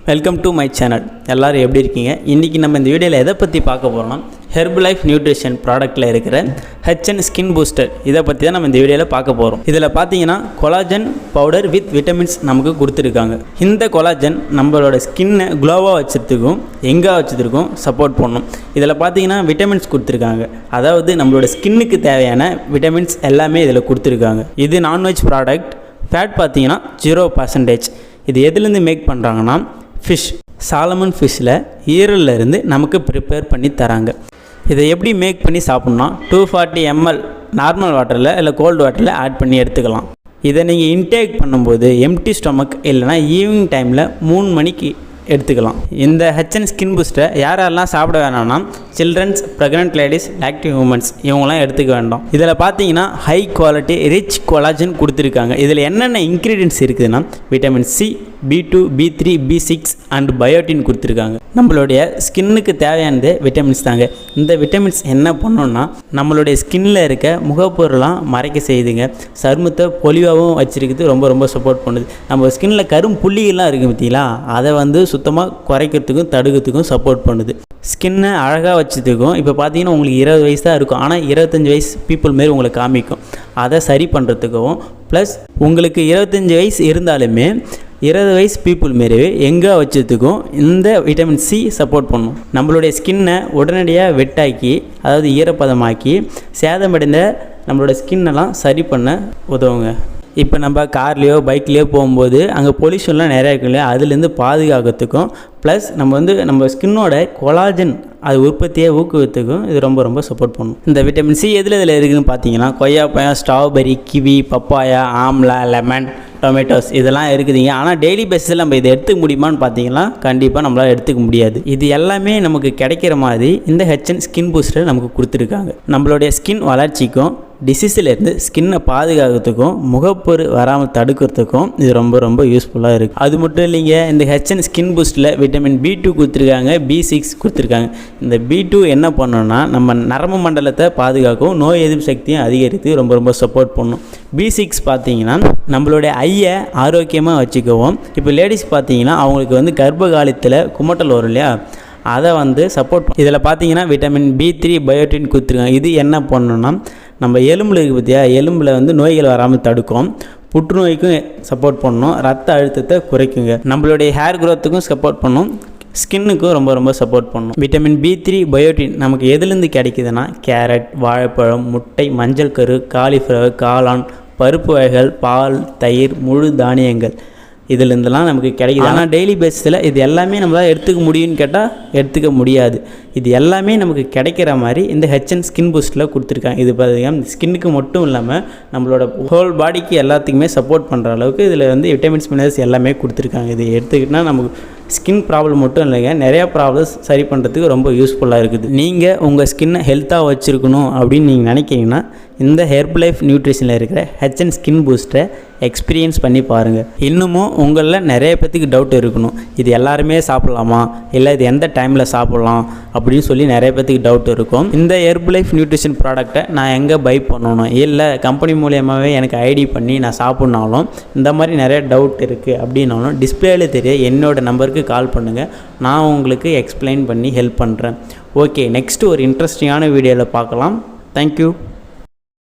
Welcome to my channel. எல்லோரும் எப்படி இருக்கீங்க? இன்றைக்கி நம்ம இந்த வீடியோவில் எதை பற்றி பார்க்க போகிறோம்னா ஹெர்பலைஃப் நியூட்ரிஷன் ப்ராடக்ட்டில் இருக்கிற HN ஸ்கின் பூஸ்டர் இதை பற்றி தான் நம்ம இந்த வீடியோவில் பார்க்க போகிறோம். இதில் பார்த்தீங்கன்னா கொலாஜன் பவுடர் வித் விட்டமின்ஸ் நமக்கு கொடுத்துருக்காங்க. இந்த கொலாஜன் நம்மளோட ஸ்கின்னை க்ளோவாக வச்சதுக்கும் எங்கே வச்சதுக்கும் சப்போர்ட் பண்ணும். இதில் பார்த்தீங்கன்னா விட்டமின்ஸ் கொடுத்துருக்காங்க. அதாவது நம்மளோட ஸ்கின்னுக்கு தேவையான விட்டமின்ஸ் எல்லாமே இதில் கொடுத்துருக்காங்க. இது நான்வெஜ் ப்ராடக்ட். ஃபேட் பார்த்தீங்கன்னா 0%. இது எதுலேருந்து மேக் பண்ணுறாங்கன்னா ஃபிஷ், சாலமன் ஃபிஷ்ஷில் ஈரலில் இருந்து நமக்கு ப்ரிப்பேர் பண்ணி தராங்க. இதை எப்படி மேக் பண்ணி சாப்பிட்ணுன்னா 240 ml நார்மல் வாட்டரில் இல்லை கோல்டு வாட்டரில் ஆட் பண்ணி எடுத்துக்கலாம். இதை நீங்கள் இன்டேக் பண்ணும்போது எம்டி ஸ்டொமக் இல்லைனா ஈவினிங் டைமில் 3 மணிக்கு எடுத்துக்கலாம். இந்த HN ஸ்கின் பூஸ்டரை யாரெல்லாம் சாப்பிட வேணாம்னா childrens, pregnant ladies, active womens இவங்களாம் எடுத்துக்க வேண்டாம். இதில் பார்த்தீங்கன்னா ஹை குவாலிட்டி ரிச் கொலாஜன் கொடுத்துருக்காங்க. இதில் என்னென்ன இன்க்ரீடியன்ட்ஸ் இருக்குதுன்னா vitamin C, B2, B3, B6 and biotin கொடுத்துருக்காங்க. நம்மளுடைய ஸ்கின்னுக்கு தேவையானது விட்டமின்ஸ் தாங்க. இந்த விட்டமின்ஸ் என்ன பண்ணோன்னா நம்மளுடைய ஸ்கின்னில் இருக்க முகப்பொருளாம் மறைக்க செய்யுதுங்க. சருமத்தை பொலிவாகவும் வச்சுருக்குது, ரொம்ப சப்போர்ட் பண்ணுது. நம்ம ஸ்கின்னில் கரும் புள்ளிகள்லாம் இருக்குது பார்த்தீங்களா, அதை சுத்தமாக குறைக்கிறதுக்கும் தடுக்கிறதுக்கும் சப்போர்ட் பண்ணுது. ஸ்கின்னை அழகாக வச்சதுக்கும் இப்போ பார்த்தீங்கன்னா உங்களுக்கு 20 வயசு தான் இருக்கும், ஆனால் 25 வயசு பீப்புள் மாரி உங்களுக்கு காமிக்கும். அதை சரி பண்ணுறதுக்கும் ப்ளஸ் உங்களுக்கு 25 வயசு இருந்தாலுமே 20 வயசு பீப்புள் மாரியே எங்கே வச்சதுக்கும் இந்த விட்டமின் C சப்போர்ட் பண்ணும். நம்மளுடைய ஸ்கின்னை உடனடியாக வெட்டாக்கி, அதாவது ஈரப்பதமாக்கி, சேதமடைந்த நம்மளோட ஸ்கின்னெல்லாம் சரி பண்ண உதவுங்க. இப்போ நம்ம கார்லேயோ பைக்லேயோ போகும்போது அங்கே பொல்யூஷன்லாம் நிறையா இருக்கு இல்லையா, அதுலேருந்து பாதுகாக்கிறதுக்கும் ப்ளஸ் நம்ம ஸ்கின்னோட கொலாஜன் அது உற்பத்தியை ஊக்குவித்துக்கும் இது ரொம்ப சப்போர்ட் பண்ணும். இந்த விட்டமின் C இதில் இருக்குதுன்னு பார்த்தீங்கன்னா கொய்யாப்பழம், strawberry, kiwi, papaya, amla, lemon, tomatoes இதெல்லாம் இருக்குதுங்க. ஆனால் டெய்லி பேஸில் நம்ம இதை எடுத்துக்க முடியுமான்னு பார்த்தீங்கன்னா கண்டிப்பாக நம்மளால் எடுத்துக்க முடியாது. இது எல்லாமே நமக்கு கிடைக்கிற மாதிரி இந்த HN ஸ்கின் பூஸ்டர் நமக்கு கொடுத்துருக்காங்க. நம்மளுடைய ஸ்கின் வளர்ச்சிக்கும் டிசீஸிலேருந்து ஸ்கின்னை பாதுகாக்கிறதுக்கும் முகப்பொரு வராமல் தடுக்கிறதுக்கும் இது ரொம்ப யூஸ்ஃபுல்லாக இருக்குது. அது மட்டும் இல்லைங்க, இந்த HN ஸ்கின் பூஸ்டில் விட்டமின் B2 கொடுத்துருக்காங்க, B6 கொடுத்துருக்காங்க. இந்த B2 என்ன பண்ணோன்னா நம்ம நரம்பு மண்டலத்தை பாதுகாக்கும், நோய் எதிர்ப்பு சக்தியும் அதிகரித்து ரொம்ப சப்போர்ட் பண்ணும். B6 பார்த்தீங்கன்னா நம்மளுடைய ஐயை ஆரோக்கியமாக வச்சுக்கவும். இப்போ லேடிஸ் பார்த்தீங்கன்னா அவங்களுக்கு கர்ப்ப காலத்தில் குமட்டல் வரும் இல்லையா, அதை சப்போர்ட் பண்ணும். இதில் பார்த்தீங்கன்னா விட்டமின் B3 பயோட்டின் கொடுத்துருக்காங்க. இது என்ன பண்ணணும்னா நம்ம எலும்பில் இருக்குது பார்த்தியா, எலும்பில் நோய்கள் வராமல் தடுக்கும், புற்றுநோய்க்கும் சப்போர்ட் பண்ணணும், ரத்த அழுத்தத்தை குறைக்குங்க, நம்மளுடைய ஹேர் க்ரோத்துக்கும் சப்போர்ட் பண்ணும், ஸ்கின்னுக்கும் ரொம்ப சப்போர்ட் பண்ணும். விட்டமின் B3 பயோட்டின் நமக்கு எதுலேருந்து கிடைக்குதுன்னா கேரட், வாழைப்பழம், முட்டை, மஞ்சள் கரு, காலிஃப்ளவர், காளான், பருப்பு வகைகள், பால், தயிர், முழு தானியங்கள் இதிலேருந்துலாம் நமக்கு கிடைக்குது. ஆனால் டெய்லி பேஸில் இது எல்லாமே நம்மளால் எடுத்துக்க முடியும்னு கேட்டால் எடுத்துக்க முடியாது. இது எல்லாமே நமக்கு கிடைக்கிற மாதிரி இந்த HN ஸ்கின் பூஸ்டில் கொடுத்துருக்காங்க. இது பார்த்தீங்கன்னா ஸ்கின்னுக்கு மட்டும் இல்லாமல் நம்மளோட ஹோல் பாடிக்கு எல்லாத்துக்குமே சப்போர்ட் பண்ணுற அளவுக்கு இதில் விட்டமின்ஸ், மினரல்ஸ் எல்லாமே கொடுத்துருக்காங்க. இது எடுத்துக்கிட்டால் நமக்கு ஸ்கின் ப்ராப்ளம் மட்டும் இல்லைங்க, நிறையா ப்ராப்ளம்ஸ் சரி பண்ணுறதுக்கு ரொம்ப யூஸ்ஃபுல்லாக இருக்குது. நீங்கள் உங்கள் ஸ்கின்னை ஹெல்த்தாக வச்சுருக்கணும் அப்படின்னு நீங்கள் நினைக்கிறீங்கன்னா இந்த ஹெர்பலைஃப் நியூட்ரிஷனில் இருக்கிற HN ஸ்கின் பூஸ்டரை எக்ஸ்பீரியன்ஸ் பண்ணி பாருங்கள். இன்னமும் உங்களில் நிறைய பேத்துக்கு டவுட் இருக்கணும், இது எல்லாருமே சாப்பிட்லாமா, இல்லை இது எந்த டைமில் சாப்பிட்லாம் அப்படின்னு சொல்லி நிறைய பேத்துக்கு டவுட் இருக்கும். இந்த ஹெர்பலைஃப் நியூட்ரிஷன் ப்ராடக்ட்டை நான் எங்கே பை பண்ணணும், இல்லை கம்பெனி மூலியமாகவே எனக்கு ஐடி பண்ணி நான் சாப்பிட்னாலும் இந்த மாதிரி நிறைய டவுட் இருக்குது அப்படின்னாலும் டிஸ்பிளேல தெரிய என்னோட நம்பருக்கு கால் பண்ணுங்கள். நான் உங்களுக்கு எக்ஸ்பிளைன் பண்ணி ஹெல்ப் பண்ணுறேன். ஓகே, நெக்ஸ்ட்டு ஒரு இன்ட்ரெஸ்டிங்கான வீடியோவில் பார்க்கலாம். தேங்க்யூ.